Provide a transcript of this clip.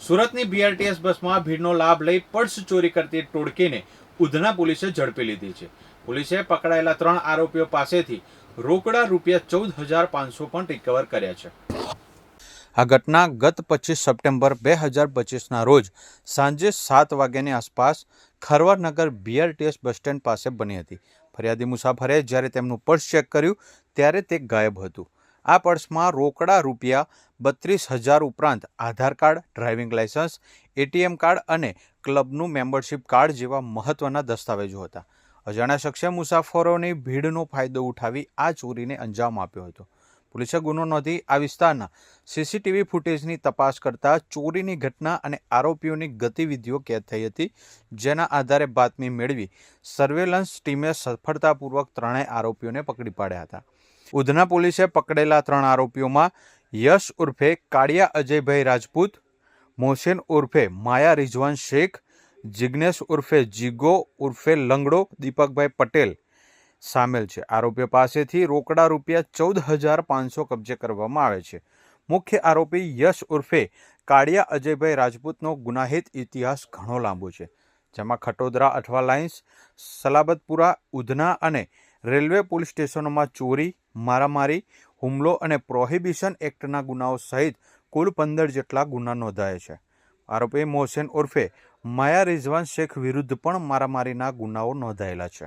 સુરતની બીઆરટીએસ બસમાં ભીડનો લાભ લઈ પર્સ ચોરી કરતી ટોળકીને ઉધના પોલીસે ઝડપી લીધી છે. પોલીસે પકડાયેલા 3 આરોપીઓ પાસેથી રોકડા ₹14,500 પણ રિકવર કર્યા છે. આ ઘટના ગત 25 સપ્ટેમ્બર 2025ના રોજ સાંજે 7 વાગ્યાની આસપાસ ખરવાનગર બીઆરટીએસ બસ સ્ટેન્ડ પાસે બની હતી. ફરિયાદી મુસાફરે જ્યારે તેમનું પર્સ ચેક કર્યું ત્યારે તે ગાયબ હતું. આ પર્સમાં રોકડા ₹32,000 ઉપરાંત Aadhaar card, driving license, ATM card અને ક્લબનું મેમ્બરશિપ કાર્ડ જેવા મહત્વના દસ્તાવેજો હતા. અજાણ્યા શખ્સે મુસાફરોની ભીડનો ફાયદો ઉઠાવી આ ચોરીને અંજામ આપ્યો હતો. પોલીસે ગુનો નોંધી આ વિસ્તારના સીસીટીવી ફૂટેજની તપાસ કરતા ચોરીની ઘટના અને આરોપીઓની ગતિવિધિઓ કેદ થઈ હતી, જેના આધારે બાતમી મેળવી સર્વેલન્સ ટીમે સફળતાપૂર્વક 3 આરોપીઓને પકડી પાડ્યા હતા. ઉધના પોલીસે પકડેલા 3 આરોપીઓમાં યશ ઉર્ફે કાળિયા અજયભાઈ રાજપૂત, મોહસેન ઉર્ફે માયા રિઝવાન શેખ, જિગ્નેશ ઉર્ફે જીગો ઉર્ફે લંગડો દીપકભાઈ પટેલ સામેલ છે. આરોપીઓ પાસેથી રોકડા ₹14,500 કબજે કરવામાં આવે છે. મુખ્ય આરોપી યશ ઉર્ફે કાળિયા અજયભાઈ રાજપૂતનો ગુનાહિત ઇતિહાસ ઘણો લાંબો છે, જેમાં ખટોદરા અઠવા લાઇન્સ, સલાબતપુરા, ઉધના અને રેલવે પોલીસ સ્ટેશનોમાં ચોરી, મારામારી, હુમલો અને પ્રોહિબિશન એક્ટના ગુનાઓ સહિત કુલ 15 જેટલા ગુના નોંધાયા છે. આરોપી મોહસેન ઉર્ફે માયા રિઝવાન શેખ વિરુદ્ધ પણ મારામારીના ગુનાઓ નોંધાયેલા છે.